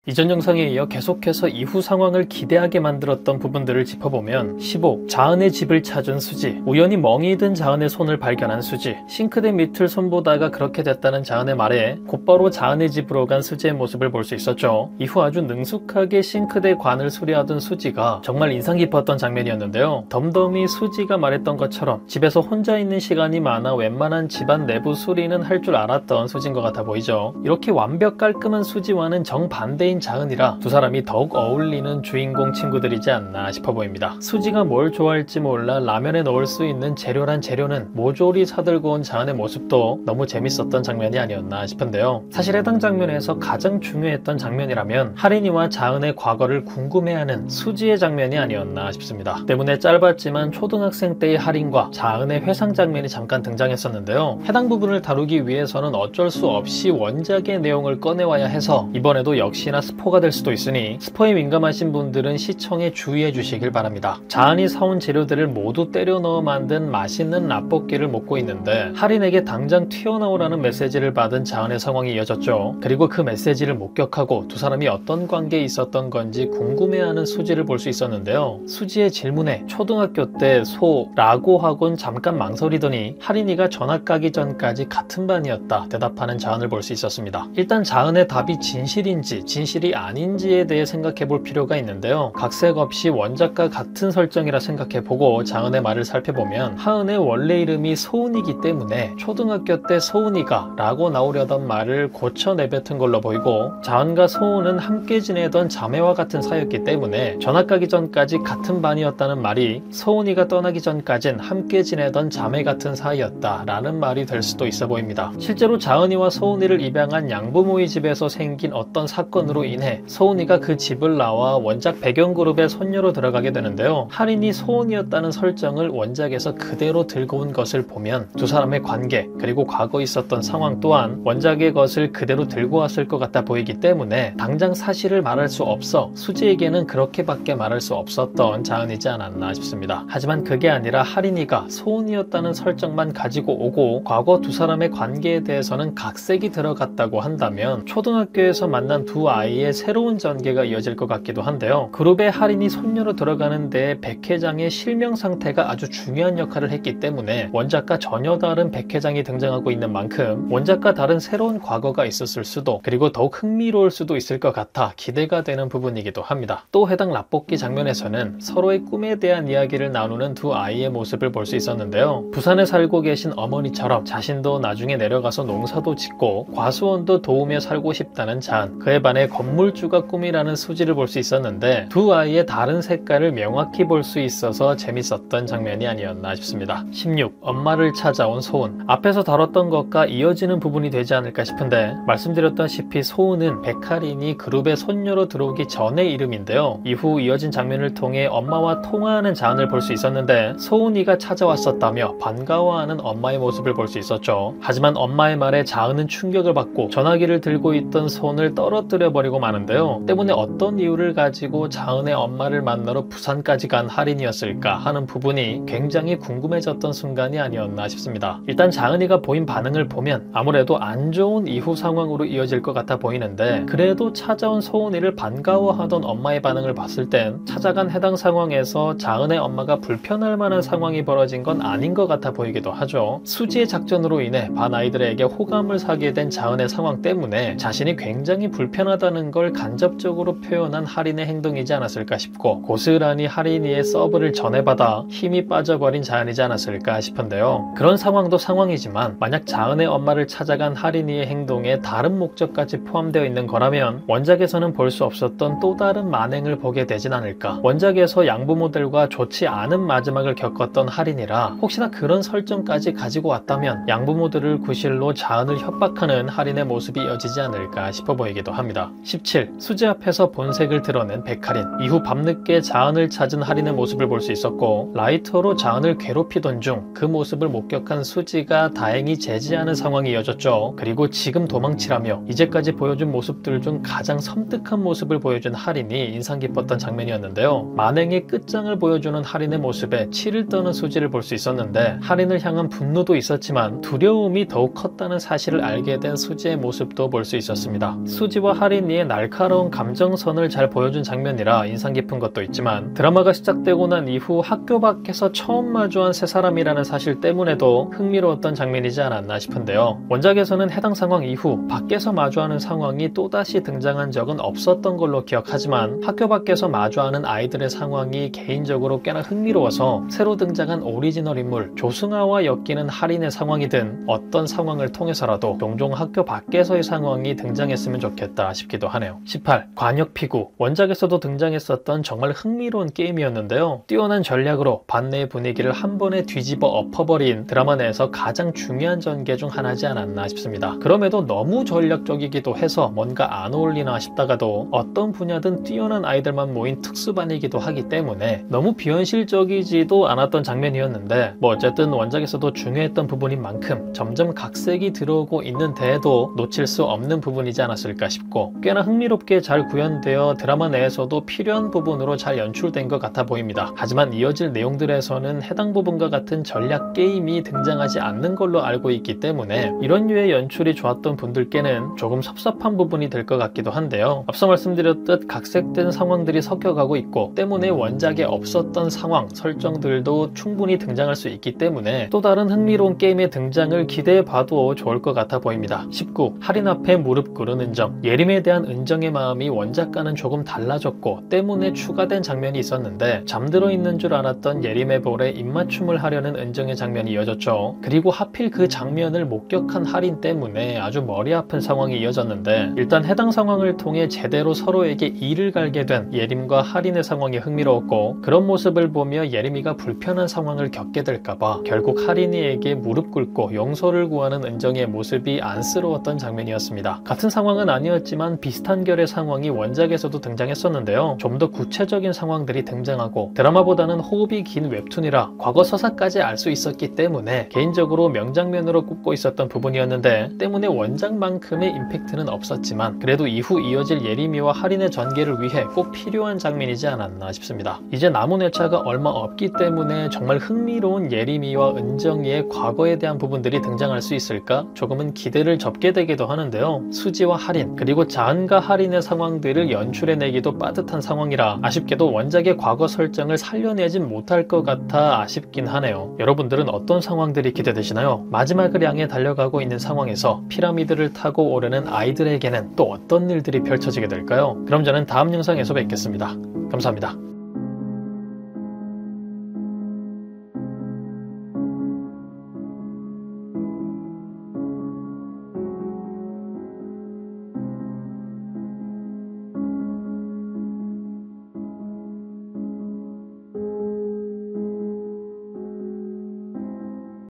이전 영상에 이어 계속해서 이후 상황을 기대하게 만들었던 부분들을 짚어보면 15. 자은의 집을 찾은 수지. 우연히 멍이 든 자은의 손을 발견한 수지. 싱크대 밑을 손보다가 그렇게 됐다는 자은의 말에 곧바로 자은의 집으로 간 수지의 모습을 볼 수 있었죠. 이후 아주 능숙하게 싱크대 관을 수리하던 수지가 정말 인상 깊었던 장면이었는데요. 덤덤히 수지가 말했던 것처럼 집에서 혼자 있는 시간이 많아 웬만한 집안 내부 수리는 할 줄 알았던 수지인 것 같아 보이죠. 이렇게 완벽 깔끔한 수지와는 정반대인 자은이라 두 사람이 더욱 어울리는 주인공 친구들이지 않나 싶어 보입니다. 수지가 뭘 좋아할지 몰라 라면에 넣을 수 있는 재료란 재료는 모조리 사들고 온 자은의 모습도 너무 재밌었던 장면이 아니었나 싶은데요. 사실 해당 장면에서 가장 중요했던 장면이라면 하린이와 자은의 과거를 궁금해하는 수지의 장면이 아니었나 싶습니다. 때문에 짧았지만 초등학생 때의 하린과 자은의 회상 장면이 잠깐 등장했었는데요. 해당 부분을 다루기 위해서는 어쩔 수 없이 원작의 내용을 꺼내와야 해서 이번에도 역시나 스포가 될 수도 있으니 스포에 민감하신 분들은 시청에 주의해 주시길 바랍니다. 자은이 사온 재료들을 모두 때려 넣어 만든 맛있는 라볶이를 먹고 있는데 하린에게 당장 튀어나오라는 메시지를 받은 자은의 상황이 이어졌죠. 그리고 그 메시지를 목격하고 두 사람이 어떤 관계에 있었던 건지 궁금해하는 수지를 볼 수 있었는데요. 수지의 질문에 초등학교 때 소라고 하곤 잠깐 망설이더니 하린이가 전학 가기 전까지 같은 반이었다 대답하는 자은을 볼 수 있었습니다. 일단 자은의 답이 진실인지 진실이 아닌지에 대해 생각해 볼 필요가 있는데요. 각색 없이 원작과 같은 설정이라 생각해 보고 자은의 말을 살펴보면 하은의 원래 이름이 소은이기 때문에 초등학교 때 소은이가 라고 나오려던 말을 고쳐 내뱉은 걸로 보이고 자은과 소은은 함께 지내던 자매와 같은 사이였기 때문에 전학 가기 전까지 같은 반이었다는 말이 소은이가 떠나기 전까진 함께 지내던 자매 같은 사이였다 라는 말이 될 수도 있어 보입니다. 실제로 자은이와 소은이를 입양한 양부모의 집에서 생긴 어떤 사건으로 인해 소은이가 그 집을 나와 원작 배경그룹의 손녀로 들어가게 되는데요. 하린이 소은이었다는 설정을 원작에서 그대로 들고 온 것을 보면 두 사람의 관계 그리고 과거 있었던 상황 또한 원작의 것을 그대로 들고 왔을 것 같아 보이기 때문에 당장 사실을 말할 수 없어 수지에게는 그렇게밖에 말할 수 없었던 자은이지 않았나 싶습니다. 하지만 그게 아니라 하린이가 소은이었다는 설정만 가지고 오고 과거 두 사람의 관계에 대해서는 각색이 들어갔다고 한다면 초등학교에서 만난 두 아이의 새로운 전개가 이어질 것 같기도 한데요. 그룹에 하린이 손녀로 들어가는 데 백 회장의 실명 상태가 아주 중요한 역할을 했기 때문에 원작과 전혀 다른 백 회장이 등장하고 있는 만큼 원작과 다른 새로운 과거가 있었을 수도 그리고 더욱 흥미로울 수도 있을 것 같아 기대가 되는 부분이기도 합니다. 또 해당 라볶이 장면에서는 서로의 꿈에 대한 이야기를 나누는 두 아이의 모습을 볼 수 있었는데요. 부산에 살고 계신 어머니처럼 자신도 나중에 내려가서 농사도 짓고 과수원도 도우며 살고 싶다는 자은, 그에 반해 건물주가 꿈이라는 수지를 볼 수 있었는데 두 아이의 다른 색깔을 명확히 볼 수 있어서 재밌었던 장면이 아니었나 싶습니다. 16. 엄마를 찾아온 소은. 앞에서 다뤘던 것과 이어지는 부분이 되지 않을까 싶은데 말씀드렸다시피 소은은 백하린이 그룹의 손녀로 들어오기 전의 이름인데요. 이후 이어진 장면을 통해 엄마와 통화하는 자은을 볼 수 있었는데 소은이가 찾아왔었다며 반가워하는 엄마의 모습을 볼 수 있었죠. 하지만 엄마의 말에 자은은 충격을 받고 전화기를 들고 있던 손을 떨어뜨려 버리고 마는데요. 때문에 어떤 이유를 가지고 자은의 엄마를 만나러 부산까지 간 하린이었을까 하는 부분이 굉장히 궁금해졌던 순간이 아니었나 싶습니다. 일단 자은이가 보인 반응을 보면 아무래도 안 좋은 이후 상황으로 이어질 것 같아 보이는데 그래도 찾아온 소은이를 반가워하던 엄마의 반응을 봤을 땐 찾아간 해당 상황에서 자은의 엄마가 불편할 만한 상황이 벌어진 건 아닌 것 같아 보이기도 하죠. 수지의 작전으로 인해 반 아이들에게 호감을 사게 된 자은의 상황 때문에 자신이 굉장히 불편하다는 걸 간접적으로 표현한 하린의 행동이지 않았을까 싶고 고스란히 하린이의 서브를 전해받아 힘이 빠져버린 자은이지 않았을까 싶은데요. 그런 상황도 상황이지만 만약 자은의 엄마를 찾아간 하린이의 행동에 다른 목적까지 포함되어 있는 거라면 원작에서는 볼 수 없었던 또 다른 만행을 보게 되진 않을까. 원작에서 양부모들과 좋지 않은 마지막을 겪었던 하린이라 혹시나 그런 설정까지 가지고 왔다면 양부모들을 구실로 자은을 협박하는 하린의 모습이 이어지지 않을까 싶어 보이기도 합니다. 17. 수지 앞에서 본색을 드러낸 백하린. 이후 밤늦게 자은을 찾은 하린의 모습을 볼 수 있었고 라이터로 자은을 괴롭히던 중 그 모습을 목격한 수지가 다행히 제지하는 상황이 이어졌죠. 그리고 지금 도망치라며 이제까지 보여준 모습들 중 가장 섬뜩한 모습을 보여준 하린이 인상 깊었던 장면이었는데요. 만행의 끝장을 보여주는 하린의 모습에 치를 떠는 수지를 볼 수 있었는데 하린을 향한 분노도 있었지만 두려움이 더욱 컸다는 사실을 알게 된 수지의 모습도 볼 수 있었습니다. 수지와 하린이의 사이의 날카로운 감정선을 잘 보여준 장면이라 인상 깊은 것도 있지만, 드라마가 시작되고 난 이후 학교 밖에서 처음 마주한 세 사람이라는 사실 때문에도 흥미로웠던 장면이지 않았나 싶은데요. 원작에서는 해당 상황 이후 밖에서 마주하는 상황이 또다시 등장한 적은 없었던 걸로 기억하지만, 학교 밖에서 마주하는 아이들의 상황이 개인적으로 꽤나 흥미로워서 새로 등장한 오리지널 인물 조승아와 엮이는 할인의 상황이든 어떤 상황을 통해서라도 종종 학교 밖에서의 상황이 등장했으면 좋겠다 싶기도 하네요. 18. 관역피구. 원작에서도 등장했었던 정말 흥미로운 게임이었는데요. 뛰어난 전략으로 반내의 분위기를 한 번에 뒤집어 엎어버린 드라마 내에서 가장 중요한 전개 중 하나지 않았나 싶습니다. 그럼에도 너무 전략적이기도 해서 뭔가 안 어울리나 싶다가도 어떤 분야든 뛰어난 아이들만 모인 특수반이기도 하기 때문에 너무 비현실적이지도 않았던 장면이었는데, 뭐 어쨌든 원작에서도 중요했던 부분인 만큼 점점 각색이 들어오고 있는 데에도 놓칠 수 없는 부분이지 않았을까 싶고, 꽤나 흥미롭게 잘 구현되어 드라마 내에서도 필요한 부분으로 잘 연출된 것 같아 보입니다. 하지만 이어질 내용들에서는 해당 부분과 같은 전략 게임이 등장하지 않는 걸로 알고 있기 때문에 이런 류의 연출이 좋았던 분들께는 조금 섭섭한 부분이 될 것 같기도 한데요. 앞서 말씀드렸듯 각색된 상황들이 섞여가고 있고 때문에 원작에 없었던 상황, 설정들도 충분히 등장할 수 있기 때문에 또 다른 흥미로운 게임의 등장을 기대해봐도 좋을 것 같아 보입니다. 19. 할인 앞에 무릎 꿇은 은정. 예림에 대한 은정의 마음이 원작과는 조금 달라졌고 때문에 추가된 장면이 있었는데, 잠들어 있는 줄 알았던 예림의 볼에 입맞춤을 하려는 은정의 장면이 이어졌죠. 그리고 하필 그 장면을 목격한 할인 때문에 아주 머리 아픈 상황이 이어졌는데, 일단 해당 상황을 통해 제대로 서로에게 이를 갈게 된 예림과 할인의 상황이 흥미로웠고, 그런 모습을 보며 예림이가 불편한 상황을 겪게 될까봐 결국 할인이에게 무릎 꿇고 용서를 구하는 은정의 모습이 안쓰러웠던 장면이었습니다. 같은 상황은 아니었지만 비슷한 결의 상황이 원작에서도 등장했었는데요. 좀 더 구체적인 상황들이 등장하고 드라마보다는 호흡이 긴 웹툰이라 과거 서사까지 알 수 있었기 때문에 개인적으로 명장면으로 꼽고 있었던 부분이었는데, 때문에 원작만큼의 임팩트는 없었지만 그래도 이후 이어질 예림이와 할인의 전개를 위해 꼭 필요한 장면이지 않았나 싶습니다. 이제 남은 회차가 얼마 없기 때문에 정말 흥미로운 예림이와 은정이의 과거에 대한 부분들이 등장할 수 있을까 조금은 기대를 접게 되기도 하는데요. 수지와 할인 그리고 자은과 할인의 상황들을 연출해내기도 빠듯한 상황이라 아쉽게도 원작의 과거 설정을 살려내진 못할 것 같아 아쉽긴 하네요. 여러분들은 어떤 상황들이 기대되시나요? 마지막을 향해 달려가고 있는 상황에서 피라미드를 타고 오르는 아이들에게는 또 어떤 일들이 펼쳐지게 될까요? 그럼 저는 다음 영상에서 뵙겠습니다. 감사합니다.